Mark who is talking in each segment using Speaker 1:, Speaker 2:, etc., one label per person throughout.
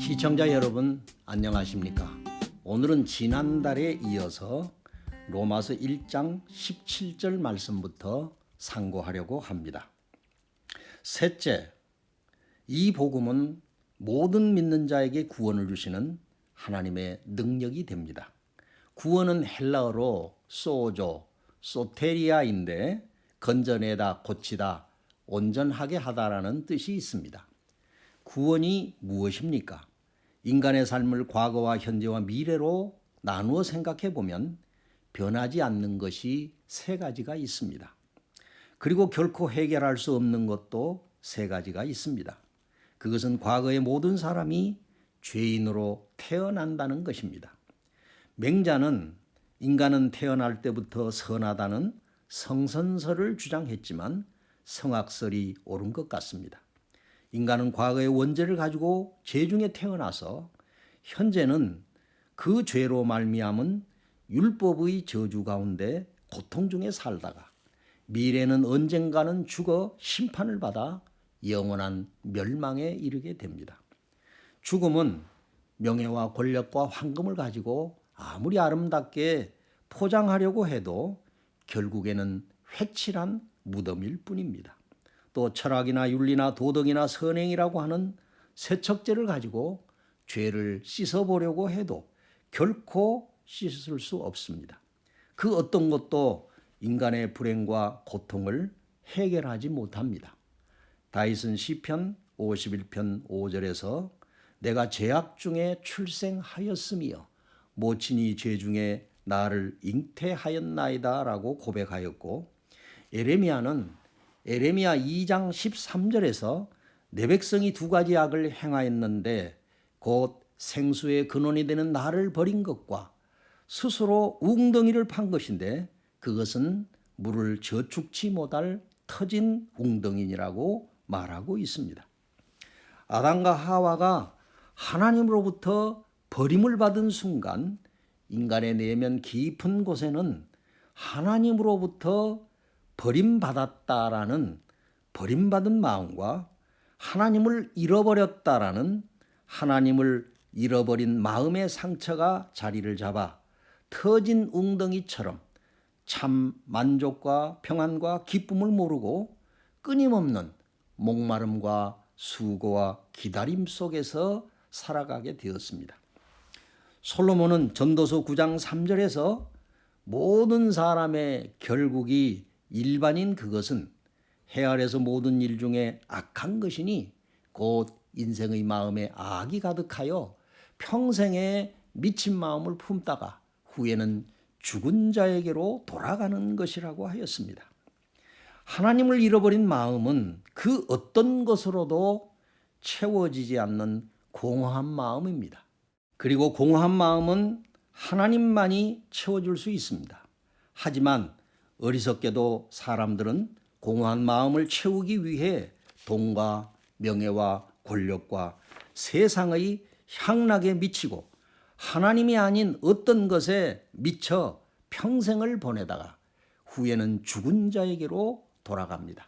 Speaker 1: 시청자 여러분 안녕하십니까? 오늘은 지난달에 이어서 로마서 1장 17절 말씀부터 상고하려고 합니다. 셋째, 이 복음은 모든 믿는 자에게 구원을 주시는 하나님의 능력이 됩니다. 구원은 헬라어로 소조, 소테리아인데 건져내다, 고치다, 온전하게 하다라는 뜻이 있습니다. 구원이 무엇입니까? 인간의 삶을 과거와 현재와 미래로 나누어 생각해 보면 변하지 않는 것이 세 가지가 있습니다. 그리고 결코 해결할 수 없는 것도 세 가지가 있습니다. 그것은 과거의 모든 사람이 죄인으로 태어난다는 것입니다. 맹자는 인간은 태어날 때부터 선하다는 성선설을 주장했지만 성악설이 옳은 것 같습니다. 인간은 과거의 원죄를 가지고 죄 중에 태어나서 현재는 그 죄로 말미암은 율법의 저주 가운데 고통 중에 살다가 미래는 언젠가는 죽어 심판을 받아 영원한 멸망에 이르게 됩니다. 죽음은 명예와 권력과 황금을 가지고 아무리 아름답게 포장하려고 해도 결국에는 회칠한 무덤일 뿐입니다. 또 철학이나 윤리나 도덕이나 선행이라고 하는 세척제를 가지고 죄를 씻어보려고 해도 결코 씻을 수 없습니다. 그 어떤 것도 인간의 불행과 고통을 해결하지 못합니다. 다윗은 시편 51편 5절에서 내가 죄악 중에 출생하였으며 모친이 죄 중에 나를 잉태하였나이다 라고 고백하였고, 에레미야 2장 13절에서 내 백성이 두 가지 악을 행하였는데 곧 생수의 근원이 되는 나를 버린 것과 스스로 웅덩이를 판 것인데 그것은 물을 저축치 못할 터진 웅덩이라고 말하고 있습니다. 아담과 하와가 하나님으로부터 버림을 받은 순간 인간의 내면 깊은 곳에는 하나님으로부터 버림받았다라는 버림받은 마음과 하나님을 잃어버렸다라는 하나님을 잃어버린 마음의 상처가 자리를 잡아 터진 웅덩이처럼 참 만족과 평안과 기쁨을 모르고 끊임없는 목마름과 수고와 기다림 속에서 살아가게 되었습니다. 솔로몬은 전도서 9장 3절에서 모든 사람의 결국이 일반인 그것은 해 아래서 모든 일 중에 악한 것이니 곧 인생의 마음에 악이 가득하여 평생에 미친 마음을 품다가 후에는 죽은 자에게로 돌아가는 것이라고 하였습니다. 하나님을 잃어버린 마음은 그 어떤 것으로도 채워지지 않는 공허한 마음입니다. 그리고 공허한 마음은 하나님만이 채워줄 수 있습니다. 하지만 어리석게도 사람들은 공허한 마음을 채우기 위해 돈과 명예와 권력과 세상의 향락에 미치고 하나님이 아닌 어떤 것에 미쳐 평생을 보내다가 후에는 죽은 자에게로 돌아갑니다.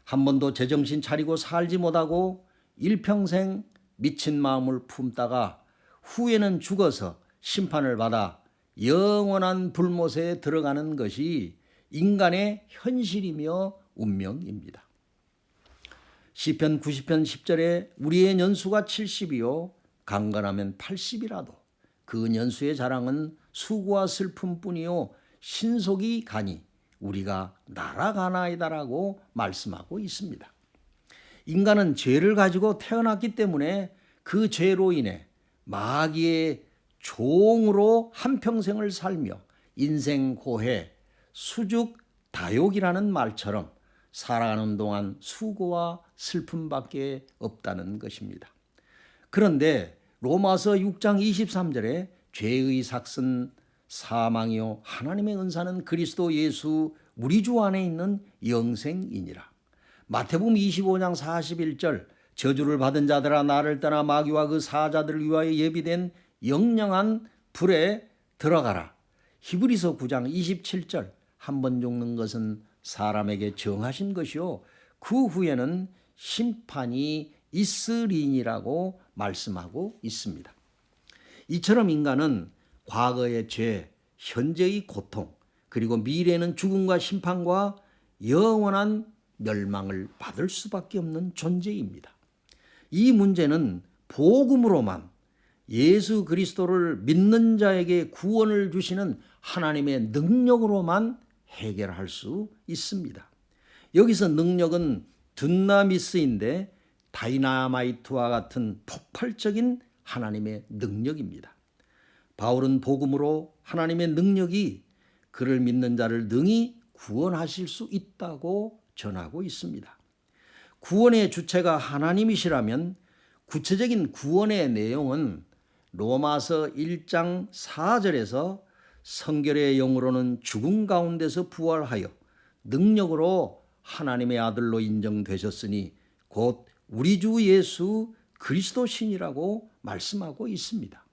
Speaker 1: 한 번도 제정신 차리고 살지 못하고 일평생 미친 마음을 품다가 후에는 죽어서 심판을 받아 영원한 불못에 들어가는 것이 인간의 현실이며 운명입니다. 시편 90편 10절에 우리의 년수가 70이요 강건하면 80이라도 그 년수의 자랑은 수고와 슬픔뿐이요 신속이 가니 우리가 날아가나이다라고 말씀하고 있습니다. 인간은 죄를 가지고 태어났기 때문에 그 죄로 인해 마귀의 종으로 한평생을 살며 인생 고해, 수죽, 다욕이라는 말처럼 살아가는 동안 수고와 슬픔밖에 없다는 것입니다. 그런데 로마서 6장 23절에 죄의 삭은 사망이요 하나님의 은사는 그리스도 예수 우리 주 안에 있는 영생이니라. 마태복음 25장 41절 저주를 받은 자들아 나를 떠나 마귀와 그 사자들을 위하여 예비된 영영한 불에 들어가라. 히브리서 9장 27절 한 번 죽는 것은 사람에게 정하신 것이요 그 후에는 심판이 있으리니라고 말씀하고 있습니다. 이처럼 인간은 과거의 죄, 현재의 고통, 그리고 미래에는 죽음과 심판과 영원한 멸망을 받을 수밖에 없는 존재입니다. 이 문제는 복음으로만, 예수 그리스도를 믿는 자에게 구원을 주시는 하나님의 능력으로만 해결할 수 있습니다. 여기서 능력은 둔나미스인데 다이나마이트와 같은 폭발적인 하나님의 능력입니다. 바울은 복음으로 하나님의 능력이 그를 믿는 자를 능히 구원하실 수 있다고 전하고 있습니다. 구원의 주체가 하나님이시라면 구체적인 구원의 내용은 로마서 1장 4절에서 성결의 영으로는 죽음 가운데서 부활하여 능력으로 하나님의 아들로 인정되셨으니 곧 우리 주 예수 그리스도신이라고 말씀하고 있습니다.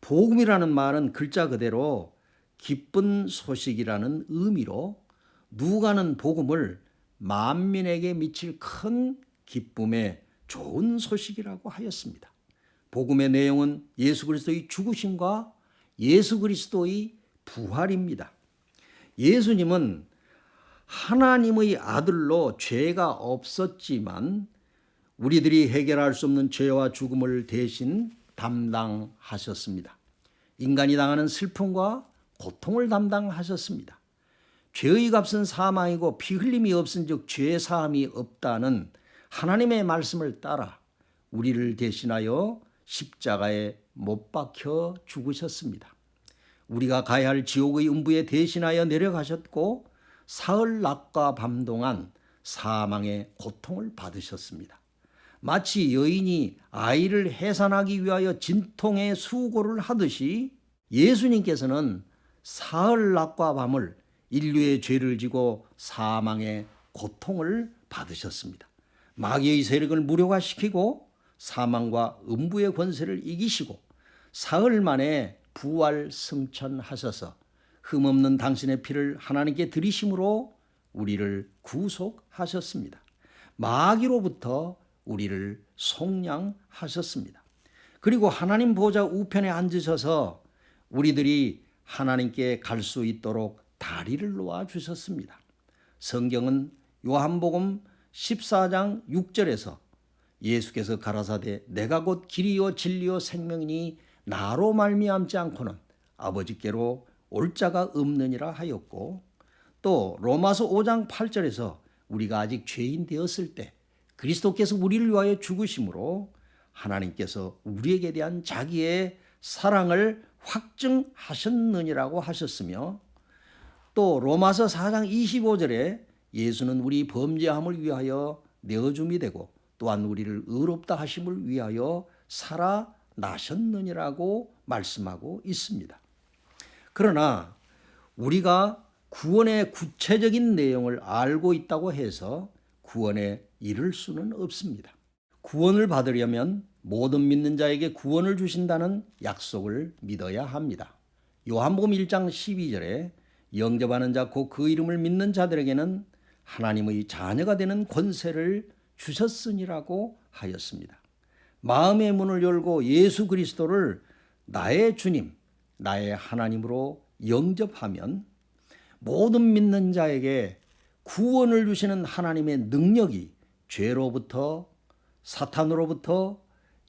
Speaker 1: 복음이라는 말은 글자 그대로 기쁜 소식이라는 의미로 누가는 복음을 만민에게 미칠 큰 기쁨의 좋은 소식이라고 하였습니다. 복음의 내용은 예수 그리스도의 죽으심과 예수 그리스도의 부활입니다. 예수님은 하나님의 아들로 죄가 없었지만 우리들이 해결할 수 없는 죄와 죽음을 대신 담당하셨습니다. 인간이 당하는 슬픔과 고통을 담당하셨습니다. 죄의 값은 사망이고 피 흘림이 없은즉 죄 사함이 없다는 하나님의 말씀을 따라 우리를 대신하여 십자가에 못 박혀 죽으셨습니다. 우리가 가야 할 지옥의 음부에 대신하여 내려가셨고 사흘 낮과 밤 동안 사망의 고통을 받으셨습니다. 마치 여인이 아이를 해산하기 위하여 진통의 수고를 하듯이 예수님께서는 사흘 낮과 밤을 인류의 죄를 지고 사망의 고통을 받으셨습니다. 마귀의 세력을 무력화시키고 사망과 음부의 권세를 이기시고 사흘 만에 부활 승천하셔서 흠없는 당신의 피를 하나님께 드리심으로 우리를 구속하셨습니다. 마귀로부터 우리를 속량하셨습니다. 그리고 하나님 보좌 우편에 앉으셔서 우리들이 하나님께 갈 수 있도록 다리를 놓아 주셨습니다. 성경은 요한복음 14장 6절에서 예수께서 가라사대 내가 곧 길이요 진리요 생명이니 나로 말미암지 않고는 아버지께로 올 자가 없느니라 하였고, 또 로마서 5장 8절에서 우리가 아직 죄인 되었을 때 그리스도께서 우리를 위하여 죽으심으로 하나님께서 우리에게 대한 자기의 사랑을 확증하셨느니라고 하셨으며, 또 로마서 4장 25절에 예수는 우리 범죄함을 위하여 내어줌이 되고 또한 우리를 의롭다 하심을 위하여 살아나셨느니라고 말씀하고 있습니다. 그러나 우리가 구원의 구체적인 내용을 알고 있다고 해서 구원에 이를 수는 없습니다. 구원을 받으려면 모든 믿는 자에게 구원을 주신다는 약속을 믿어야 합니다. 요한복음 1장 12절에 영접하는 자 곧 그 이름을 믿는 자들에게는 하나님의 자녀가 되는 권세를 주셨으니라고 하였습니다. 마음의 문을 열고 예수 그리스도를 나의 주님, 나의 하나님으로 영접하면 모든 믿는 자에게 구원을 주시는 하나님의 능력이 죄로부터, 사탄으로부터,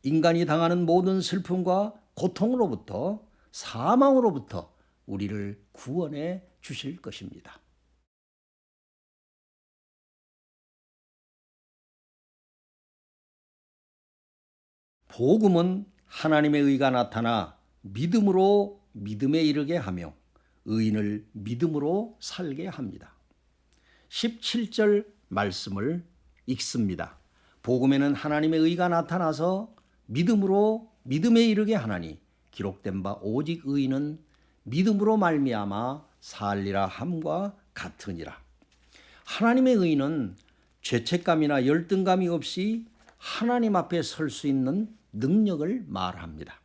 Speaker 1: 인간이 당하는 모든 슬픔과 고통으로부터, 사망으로부터 우리를 구원해 주실 것입니다. 복음은 하나님의 의가 나타나 믿음으로 믿음에 이르게 하며 의인을 믿음으로 살게 합니다. 17절 말씀을 읽습니다. 복음에는 하나님의 의가 나타나서 믿음으로 믿음에 이르게 하나니 기록된 바 오직 의인은 믿음으로 말미암아 살리라 함과 같으니라. 하나님의 의인은 죄책감이나 열등감이 없이 하나님 앞에 설 수 있는 능력을 말합니다.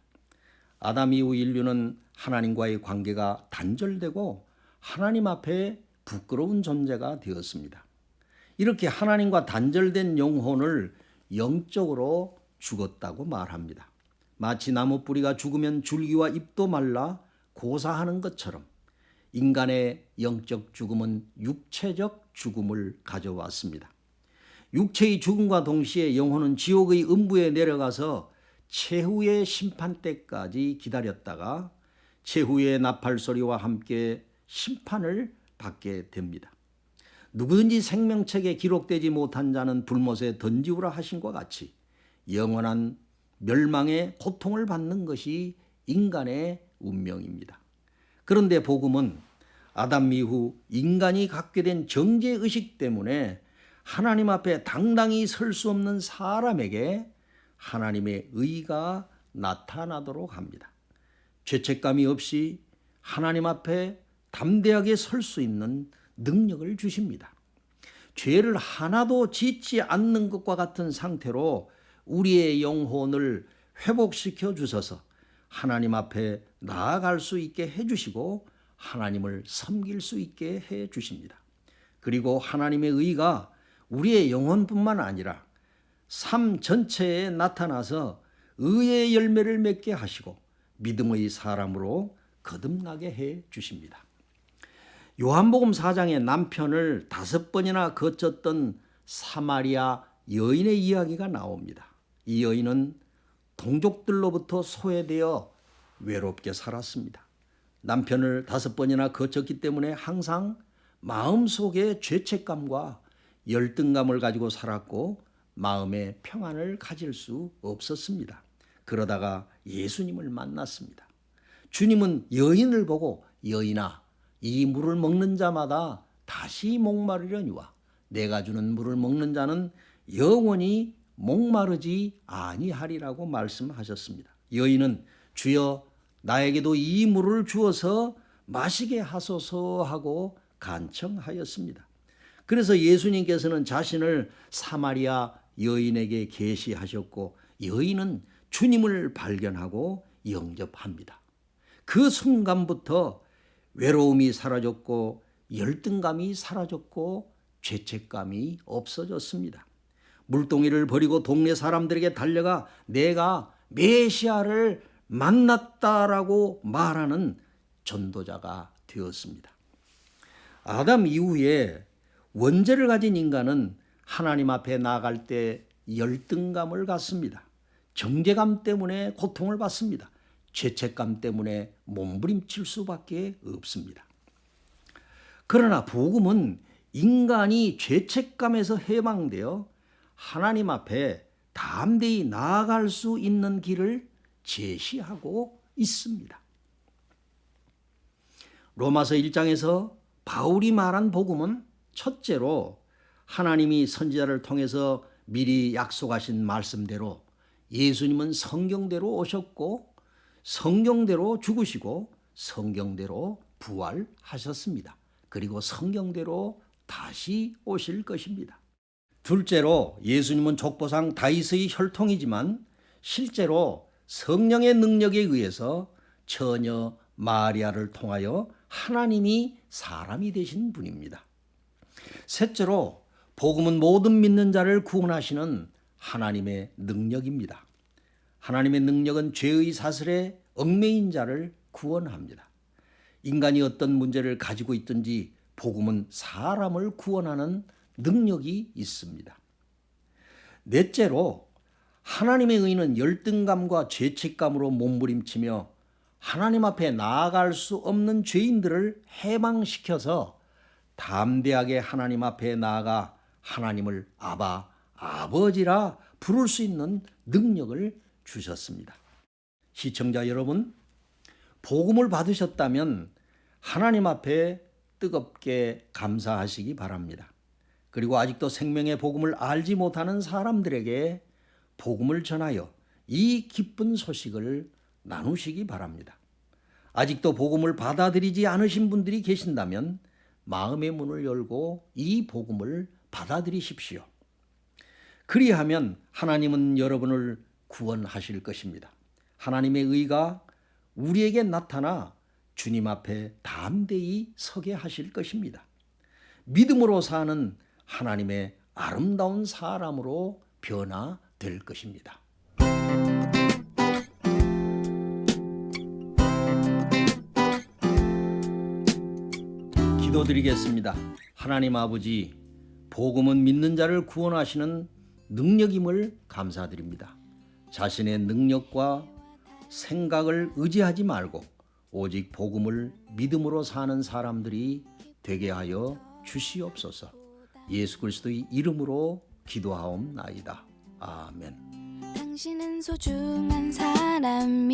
Speaker 1: 아담 이후 인류는 하나님과의 관계가 단절되고 하나님 앞에 부끄러운 존재가 되었습니다. 이렇게 하나님과 단절된 영혼을 영적으로 죽었다고 말합니다. 마치 나무 뿌리가 죽으면 줄기와 잎도 말라 고사하는 것처럼 인간의 영적 죽음은 육체적 죽음을 가져왔습니다. 육체의 죽음과 동시에 영혼은 지옥의 음부에 내려가서 최후의 심판 때까지 기다렸다가 최후의 나팔 소리와 함께 심판을 받게 됩니다. 누구든지 생명책에 기록되지 못한 자는 불못에 던지우라 하신 것 같이 영원한 멸망의 고통을 받는 것이 인간의 운명입니다. 그런데 복음은 아담 이후 인간이 갖게 된 정죄의식 때문에 하나님 앞에 당당히 설 수 없는 사람에게 하나님의 의가 나타나도록 합니다. 죄책감이 없이 하나님 앞에 담대하게 설 수 있는 능력을 주십니다. 죄를 하나도 짓지 않는 것과 같은 상태로 우리의 영혼을 회복시켜 주셔서 하나님 앞에 나아갈 수 있게 해주시고 하나님을 섬길 수 있게 해주십니다. 그리고 하나님의 의가 우리의 영혼뿐만 아니라 삶 전체에 나타나서 의의 열매를 맺게 하시고 믿음의 사람으로 거듭나게 해 주십니다. 요한복음 4장에 남편을 5번이나 거쳤던 사마리아 여인의 이야기가 나옵니다. 이 여인은 동족들로부터 소외되어 외롭게 살았습니다. 남편을 5번이나 거쳤기 때문에 항상 마음속에 죄책감과 열등감을 가지고 살았고 마음의 평안을 가질 수 없었습니다. 그러다가 예수님을 만났습니다. 주님은 여인을 보고 여인아 이 물을 먹는 자마다 다시 목마르려니와 내가 주는 물을 먹는 자는 영원히 목마르지 아니하리라고 말씀하셨습니다. 여인은 주여 나에게도 이 물을 주어서 마시게 하소서 하고 간청하였습니다. 그래서 예수님께서는 자신을 사마리아 여인에게 계시하셨고 여인은 주님을 발견하고 영접합니다. 그 순간부터 외로움이 사라졌고 열등감이 사라졌고 죄책감이 없어졌습니다. 물동이를 버리고 동네 사람들에게 달려가 내가 메시아를 만났다라고 말하는 전도자가 되었습니다. 아담 이후에 원죄를 가진 인간은 하나님 앞에 나아갈 때 열등감을 갖습니다. 정죄감 때문에 고통을 받습니다. 죄책감 때문에 몸부림칠 수밖에 없습니다. 그러나 복음은 인간이 죄책감에서 해방되어 하나님 앞에 담대히 나아갈 수 있는 길을 제시하고 있습니다. 로마서 1장에서 바울이 말한 복음은 첫째로 하나님이 선지자를 통해서 미리 약속하신 말씀대로 예수님은 성경대로 오셨고 성경대로 죽으시고 성경대로 부활하셨습니다. 그리고 성경대로 다시 오실 것입니다. 둘째로 예수님은 족보상 다윗의 혈통이지만 실제로 성령의 능력에 의해서 처녀 마리아를 통하여 하나님이 사람이 되신 분입니다. 셋째로 복음은 모든 믿는 자를 구원하시는 하나님의 능력입니다. 하나님의 능력은 죄의 사슬에 얽매인 자를 구원합니다. 인간이 어떤 문제를 가지고 있든지 복음은 사람을 구원하는 능력이 있습니다. 넷째로 하나님의 의는 열등감과 죄책감으로 몸부림치며 하나님 앞에 나아갈 수 없는 죄인들을 해방시켜서 담대하게 하나님 앞에 나아가 하나님을 아바, 아버지라 부를 수 있는 능력을 주셨습니다. 시청자 여러분, 복음을 받으셨다면 하나님 앞에 뜨겁게 감사하시기 바랍니다. 그리고 아직도 생명의 복음을 알지 못하는 사람들에게 복음을 전하여 이 기쁜 소식을 나누시기 바랍니다. 아직도 복음을 받아들이지 않으신 분들이 계신다면 마음의 문을 열고 이 복음을 받아들이십시오. 그리하면 하나님은 여러분을 구원하실 것입니다. 하나님의 의가 우리에게 나타나 주님 앞에 담대히 서게 하실 것입니다. 믿음으로 사는 하나님의 아름다운 사람으로 변화될 것입니다. 기도드리겠습니다. 하나님 아버지, 복음은 믿는 자를 구원하시는 능력임을 감사드립니다. 자신의 능력과 생각을 의지하지 말고 오직 복음을 믿음으로 사는 사람들이 되게 하여 주시옵소서. 예수 그리스도의 이름으로 기도하옵나이다. 아멘.
Speaker 2: 당신은 소중한 사람